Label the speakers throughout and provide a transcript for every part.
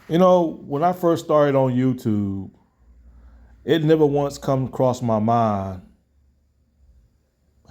Speaker 1: When I first started on YouTube, it never once come across my mind,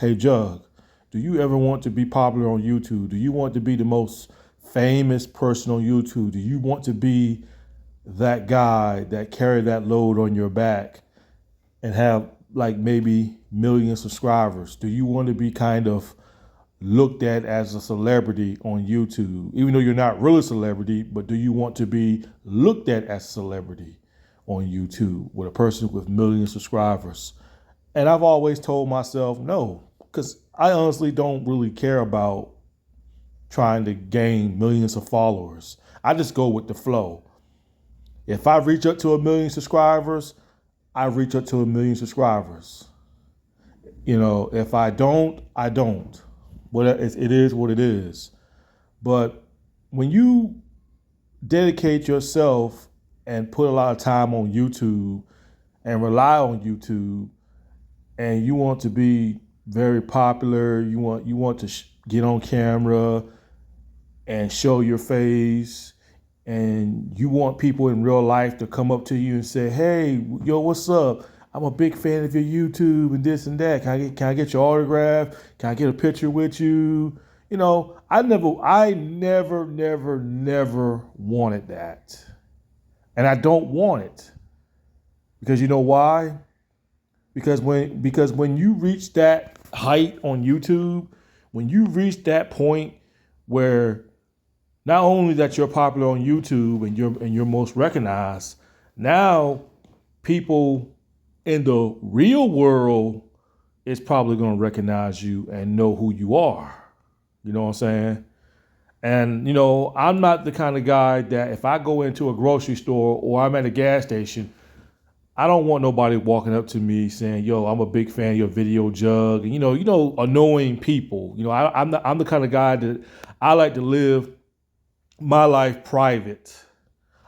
Speaker 1: hey Jug, do you ever want to be popular on YouTube? Do you want to be the most famous person on YouTube? Do you want to be that guy that carry that load on your back and have like maybe millions of subscribers? Do you want to be kind of looked at as a celebrity on YouTube, even though you're not really a celebrity, but do you want to be looked at as a celebrity on YouTube with a person with millions of subscribers? And I've always told myself no, because I honestly don't really care about trying to gain millions of followers. I just go with the flow. If I reach up to a million subscribers, I reach up to a million subscribers. If I don't, I don't. It is what it is. But when you dedicate yourself and put a lot of time on YouTube and rely on YouTube, and you want to be very popular, you want to get on camera and show your face, and you want people in real life to come up to you and say, "Hey, yo, what's up? I'm a big fan of your YouTube and this and that. Can I get your autograph? Can I get a picture with you?" I never wanted that. And I don't want it. Because you know why? Because when you reach that height on YouTube, when you reach that point where not only that you're popular on YouTube and you're most recognized, now people in the real world is probably going to recognize you and know who you are. You know what I'm saying? And, I'm not the kind of guy that if I go into a grocery store or I'm at a gas station, I don't want nobody walking up to me saying, "Yo, I'm a big fan of your video, Jug." And, annoying people. I'm the kind of guy that I like to live my life private.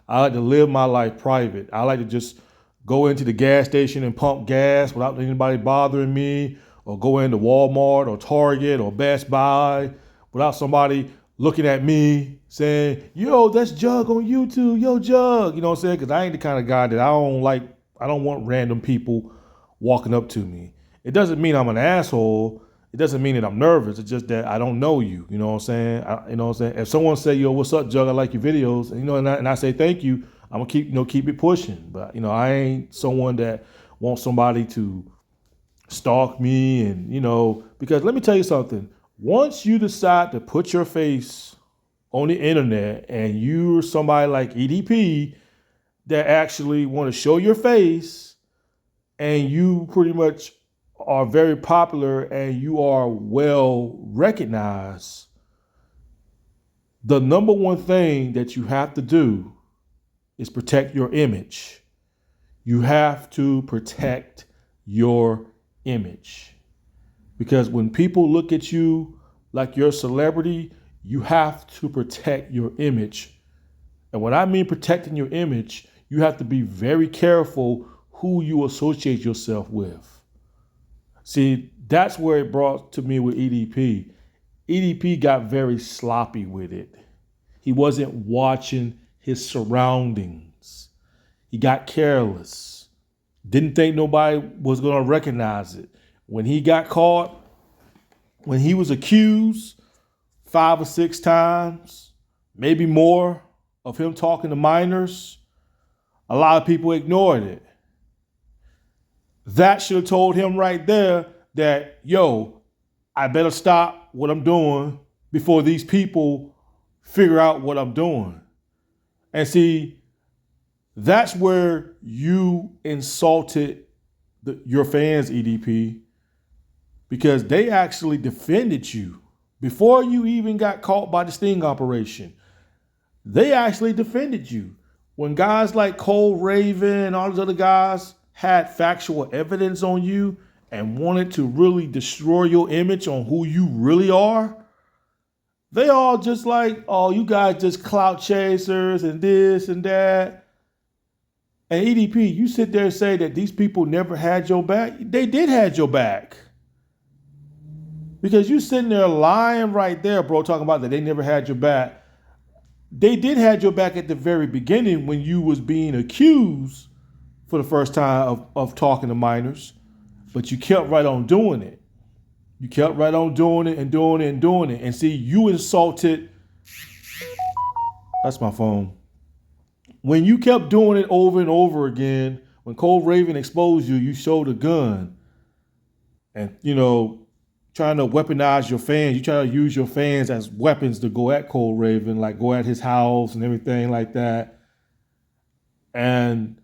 Speaker 1: I like to live my life private. I like to just go into the gas station and pump gas without anybody bothering me, or go into Walmart or Target or Best Buy without somebody looking at me saying, "Yo, that's Jug on YouTube. Yo, Jug." You know what I'm saying? Because I ain't the kind of guy that I don't want random people walking up to me. It doesn't mean I'm an asshole. It doesn't mean that I'm nervous. It's just that I don't know you. You know what I'm saying? If someone say, "Yo, what's up, Jug? I like your videos," and I say thank you, I'm gonna keep it pushing. But I ain't someone that wants somebody to stalk me, and because let me tell you something. Once you decide to put your face on the internet and you're somebody like EDP that actually want to show your face, and you pretty much are very popular and you are well recognized, the number one thing that you have to do is protect your image. You have to protect your image. Because when people look at you like you're a celebrity, you have to protect your image. And when I mean protecting your image, you have to be very careful who you associate yourself with. See, that's where it brought to me with EDP. EDP got very sloppy with it. He wasn't watching his surroundings. He got careless. Didn't think nobody was going to recognize it. When he got caught, when he was accused 5 or 6 times, maybe more, of him talking to minors, a lot of people ignored it. That should have told him right there that, yo, I better stop what I'm doing before these people figure out what I'm doing. And see, that's where you insulted your fans, EDP, because they actually defended you before you even got caught by the sting operation. They actually defended you. When guys like Cole Raven and all those other guys had factual evidence on you and wanted to really destroy your image on who you really are, they all just like, "Oh, you guys just clout chasers and this and that." And EDP, you sit there and say that these people never had your back. They did have your back. Because you sitting there lying right there, bro, talking about that they never had your back. they did have your back at the very beginning when you was being accused for the first time of talking to minors, but you kept right on doing it. You kept right on doing it and doing it and doing it. And see, you insulted, that's my phone. When you kept doing it over and over again, when Cold Raven exposed you, you showed a gun and, trying to weaponize your fans. You try to use your fans as weapons to go at Cold Raven, like go at his house and everything like that. And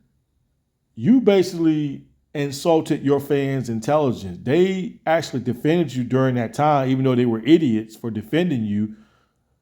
Speaker 1: you basically insulted your fans' intelligence. They actually defended you during that time, even though they were idiots for defending you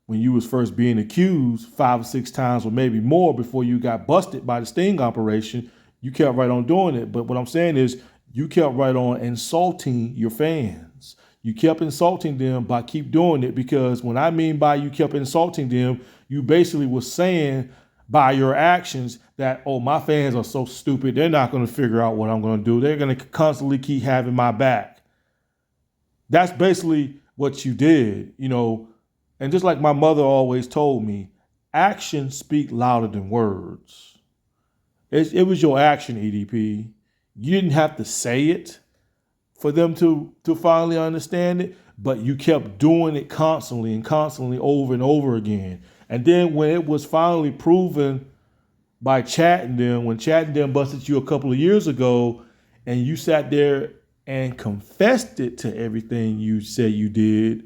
Speaker 1: when you was first being accused 5 or 6 times or maybe more before you got busted by the sting operation. You kept right on doing it. But what I'm saying is you kept right on insulting your fans. You kept insulting them by keep doing it, because when I mean by you kept insulting them, you basically was saying by your actions that, oh, my fans are so stupid, they're not going to figure out what I'm going to do. They're going to constantly keep having my back. That's basically what you did, And just like my mother always told me, actions speak louder than words. It was your action, EDP. You didn't have to say it for them to finally understand it, but you kept doing it constantly and constantly over and over again. And then when it was finally proven by chatting them, when chatting them busted you a couple of years ago, and you sat there and confessed it to everything you said you did,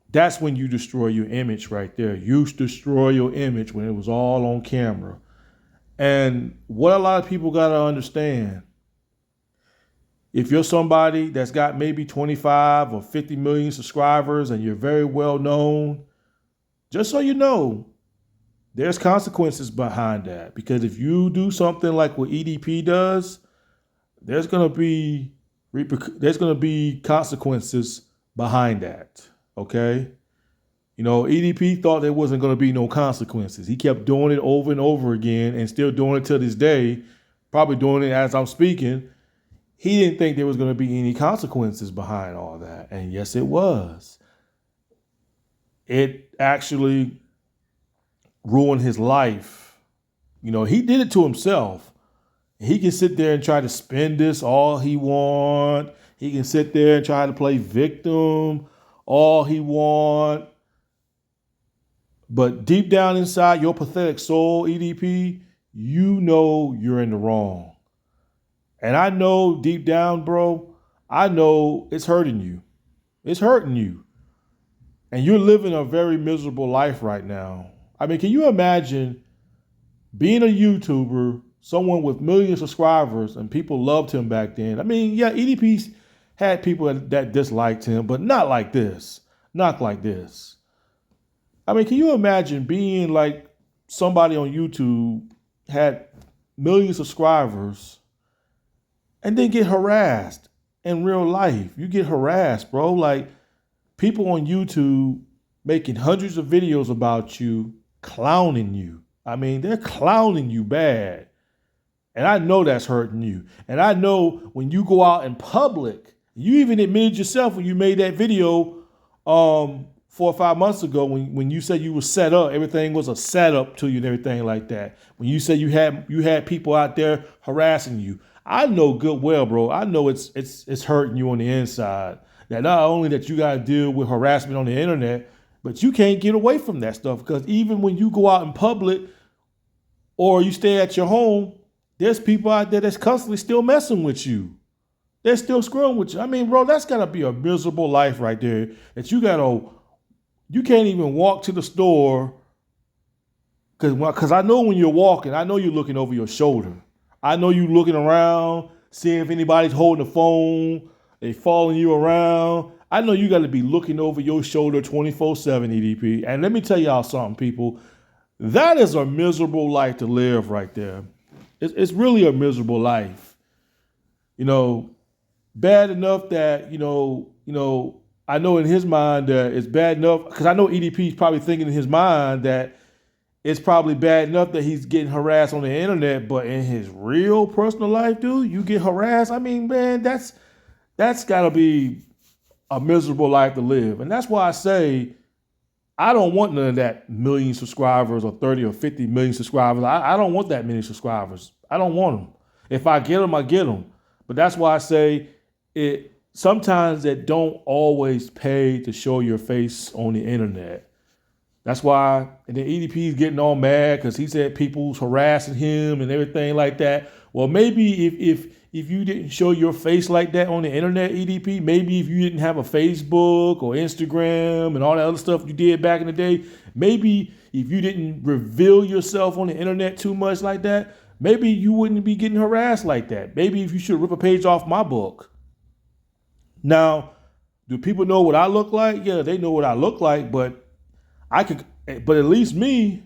Speaker 1: that's when you destroy your image right there. You destroy your image when it was all on camera. And what a lot of people got to understand, if you're somebody that's got maybe 25 or 50 million subscribers and you're very well known, just so you know, there's consequences behind that. Because if you do something like what EDP does, there's going to be consequences behind that. Okay? EDP thought there wasn't going to be no consequences. He kept doing it over and over again and still doing it to this day, probably doing it as I'm speaking. He didn't think there was going to be any consequences behind all that. And yes, it was. It actually ruined his life. He did it to himself. He can sit there and try to spin this all he want. He can sit there and try to play victim all he want. But deep down inside your pathetic soul, EDP, you know you're in the wrong. And I know deep down, bro, I know it's hurting you. It's hurting you. And you're living a very miserable life right now. I mean, can you imagine being a YouTuber, someone with millions of subscribers, and people loved him back then? I mean, yeah, EDP had people that disliked him, but not like this. Not like this. I mean, can you imagine being like somebody on YouTube, had millions of subscribers, and then get harassed in real life? You get harassed, bro. Like, people on YouTube making hundreds of videos about you, clowning you. I mean, they're clowning you bad. And I know that's hurting you. And I know when you go out in public, you even admitted yourself when you made that video 4 or 5 months ago, when you said you were set up, everything was a setup to you and everything like that. When you said you had people out there harassing you. I know good well, bro. I know it's hurting you on the inside. That not only that you got to deal with harassment on the internet, but you can't get away from that stuff, because even when you go out in public or you stay at your home, there's people out there that's constantly still messing with you. They're still screwing with you. I mean, bro, that's got to be a miserable life right there, that you can't even walk to the store, because I know when you're walking, I know you're looking over your shoulder. I know you looking around, seeing if anybody's holding the phone, they following you around. I know you got to be looking over your shoulder 24/7, EDP. And let me tell y'all something, people. That is a miserable life to live right there. It's really a miserable life. Bad enough that, I know in his mind that it's bad enough, because I know EDP is probably thinking in his mind that it's probably bad enough that he's getting harassed on the internet, but in his real personal life, dude, you get harassed. I mean, man, that's got to be a miserable life to live. And that's why I say I don't want none of that million subscribers or 30 or 50 million subscribers. I don't want that many subscribers. I don't want them. If I get them, I get them. But that's why I say it. Sometimes it don't always pay to show your face on the internet. That's why, and then EDP is getting all mad because he said people's harassing him and everything like that. Well, maybe if you didn't show your face like that on the internet, EDP, maybe if you didn't have a Facebook or Instagram and all that other stuff you did back in the day, maybe if you didn't reveal yourself on the internet too much like that, maybe you wouldn't be getting harassed like that. Maybe if you should rip a page off my book. Now, do people know what I look like? Yeah, they know what I look like, but at least me,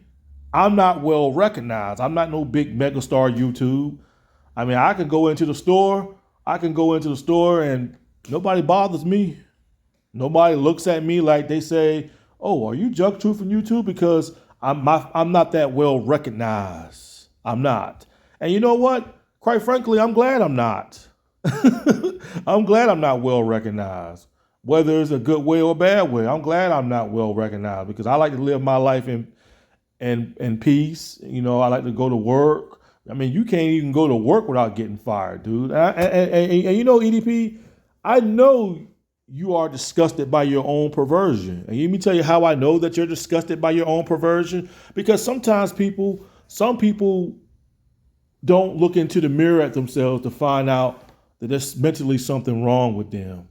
Speaker 1: I'm not well recognized. I'm not no big megastar YouTube. I mean, I can go into the store. And nobody bothers me. Nobody looks at me like they say, "Oh, are you Jug Truth from YouTube?" Because I'm not that well recognized. I'm not. And you know what? Quite frankly, I'm glad I'm not. I'm glad I'm not well recognized. Whether it's a good way or a bad way, I'm glad I'm not well recognized because I like to live my life in peace. You know, I like to go to work. I mean, you can't even go to work without getting fired, dude. And you know, EDP, I know you are disgusted by your own perversion. And let me tell you how I know that you're disgusted by your own perversion. Because sometimes some people don't look into the mirror at themselves to find out that there's mentally something wrong with them.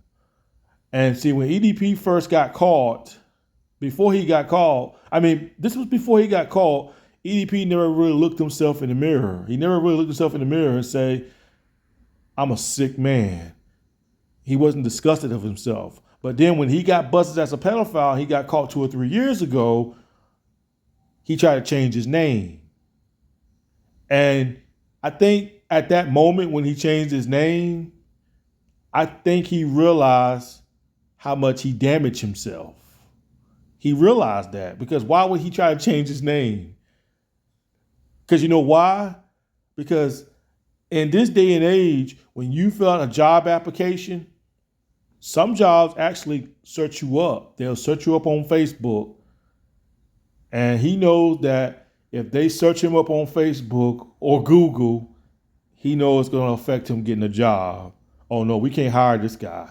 Speaker 1: And see, when EDP first got caught, this was before he got caught, EDP never really looked himself in the mirror. He never really looked himself in the mirror and say, "I'm a sick man." He wasn't disgusted of himself. But then when he got busted as a pedophile, he got caught 2 or 3 years ago, he tried to change his name. And I think at that moment when he changed his name, I think he realized how much he damaged himself. He realized that because why would he try to change his name? Because you know why? Because in this day and age, when you fill out a job application, some jobs actually search you up. They'll search you up on Facebook. And he knows that if they search him up on Facebook or Google, he knows it's going to affect him getting a job. Oh no, we can't hire this guy.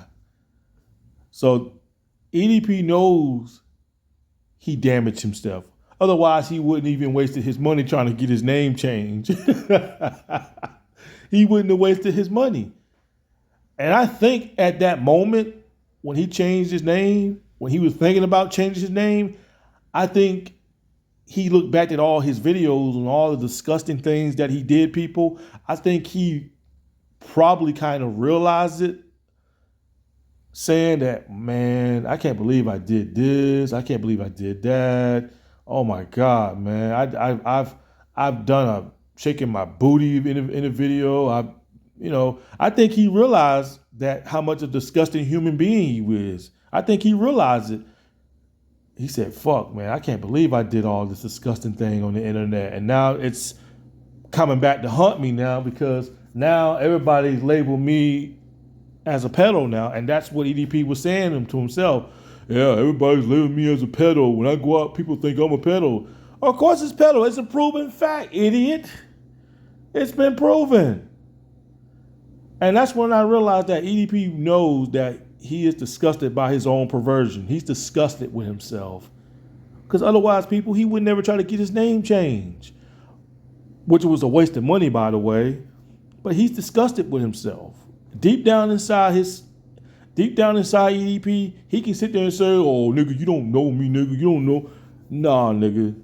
Speaker 1: So EDP knows he damaged himself. Otherwise, he wouldn't even wasted his money trying to get his name changed. He wouldn't have wasted his money. And I think at that moment, when he changed his name, when he was thinking about changing his name, I think he looked back at all his videos and all the disgusting things that he did, people. I think he probably kind of realized it, saying that, man, I can't believe I did this. I can't believe I did that. Oh my God, man. I've done a shaking my booty in a video. I think he realized that how much a disgusting human being he is. I think he realized it. He said, "Fuck, man, I can't believe I did all this disgusting thing on the internet." And now it's coming back to haunt me now because now everybody's labeled me as a pedo now. And that's what EDP was saying to himself. "Yeah, everybody's labeling me as a pedo. When I go out, people think I'm a pedo." Of course it's pedo. It's a proven fact, idiot. It's been proven. And that's when I realized that EDP knows that he is disgusted by his own perversion. He's disgusted with himself. Because otherwise, people, he would never try to get his name changed. Which was a waste of money, by the way. But he's disgusted with himself. Deep down inside EDP, he can sit there and say, "Oh, nigga, you don't know me, nigga. You don't know." Nah, nigga.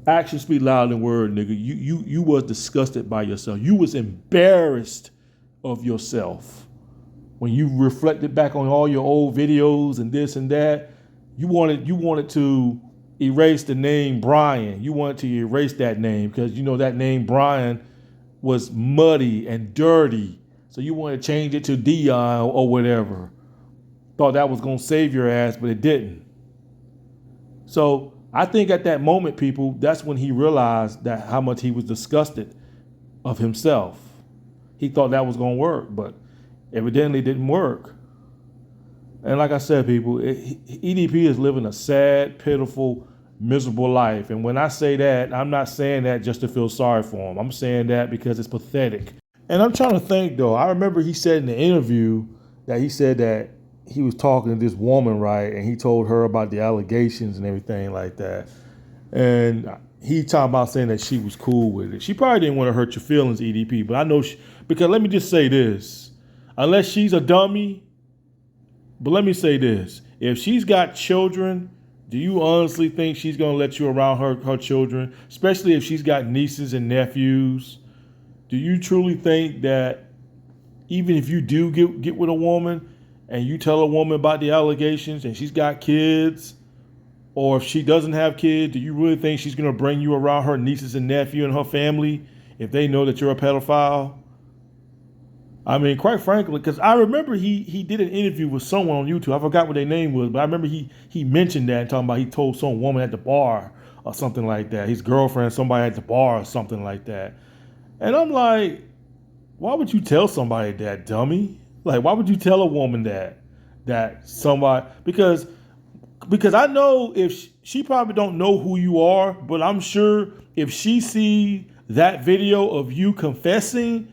Speaker 1: Actions speak louder than word, nigga. You was disgusted by yourself. You was embarrassed of yourself. When you reflected back on all your old videos and this and that, you wanted to erase the name Brian. You wanted to erase that name because you know that name Brian was muddy and dirty. So you wanted to change it to Dion or whatever. Thought that was going to save your ass, but it didn't. So I think at that moment, people, that's when he realized that how much he was disgusted of himself. He thought that was going to work, but evidently it didn't work. And like I said, people, EDP is living a sad, pitiful, miserable life. And when I say that, I'm not saying that just to feel sorry for him. I'm saying that because it's pathetic. And I'm trying to think, though. I remember he said in the interview that he said that he was talking to this woman, right? And he told her about the allegations and everything like that. And he talking about saying that she was cool with it. She probably didn't want to hurt your feelings, EDP. But I know, because let me just say this. Unless she's a dummy, but let me say this. If she's got children, do you honestly think she's going to let you around her children? Especially if she's got nieces and nephews. Do you truly think that even if you do get with a woman and you tell a woman about the allegations and she's got kids, or if she doesn't have kids, do you really think she's going to bring you around her nieces and nephew and her family if they know that you're a pedophile? I mean, quite frankly, because I remember he did an interview with someone on YouTube. I forgot what their name was, but I remember he mentioned that, talking about he told some woman at the bar or something like that. His girlfriend, somebody at the bar or something like that. And I'm like, why would you tell somebody that, dummy? Like, why would you tell a woman that somebody, because I know if she probably don't know who you are, but I'm sure if she see that video of you confessing,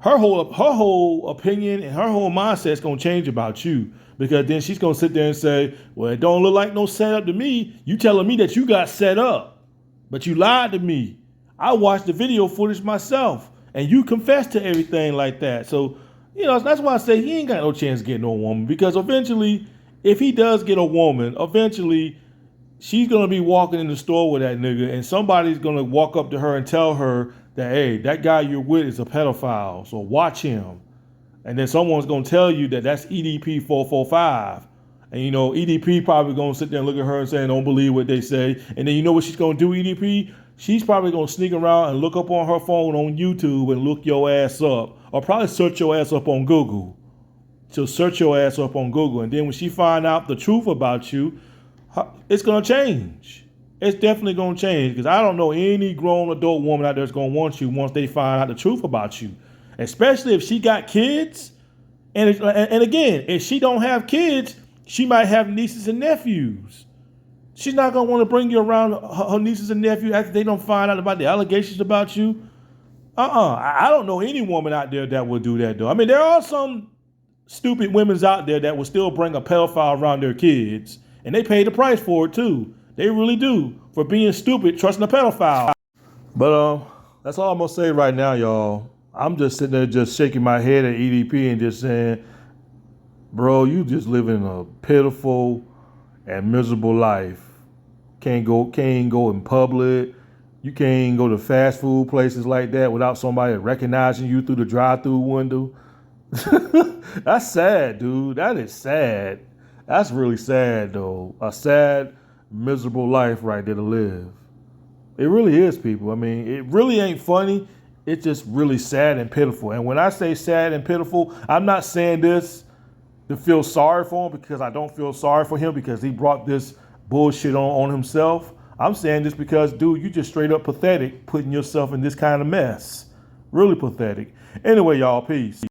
Speaker 1: her whole opinion and her whole mindset is gonna change about you, because then she's gonna sit there and say, well, it don't look like no setup to me. You telling me that you got set up, but you lied to me. I watched the video footage myself, and you confessed to everything like that. So, that's why I say he ain't got no chance getting no woman, because eventually, if he does get a woman, eventually she's gonna be walking in the store with that nigga, and somebody's gonna walk up to her and tell her that, hey, that guy you're with is a pedophile, so watch him. And then someone's gonna tell you that that's Edp445. And EDP probably gonna sit there and look at her and say, don't believe what they say. And then you know what she's gonna do, EDP? She's probably gonna sneak around and look up on her phone on YouTube and look your ass up. Or probably search your ass up on Google. She'll search your ass up on Google. And then when she find out the truth about you, it's gonna change. It's definitely gonna change, because I don't know any grown adult woman out there that's gonna want you once they find out the truth about you. Especially if she got kids. And again, if she don't have kids, she might have nieces and nephews. She's not gonna want to bring you around her nieces and nephews after they don't find out about the allegations about you. I don't know any woman out there that would do that, though. I mean, there are some stupid women out there that will still bring a pedophile around their kids, and they pay the price for it too. They really do, for being stupid, trusting a pedophile. But that's all I'm gonna say right now, y'all. I'm just sitting there just shaking my head at EDP and just saying, bro, you just living a pitiful and miserable life. Can't go in public. You can't go to fast food places like that without somebody recognizing you through the drive-through window. That's sad, dude. That is sad. That's really sad, though. A sad, miserable life right there to live. It really is, people. I mean, it really ain't funny. It's just really sad and pitiful. And when I say sad and pitiful, I'm not saying this to feel sorry for him, because I don't feel sorry for him because he brought this bullshit on himself. I'm saying this because, dude, you just straight up pathetic putting yourself in this kind of mess. Really pathetic. Anyway, y'all, peace.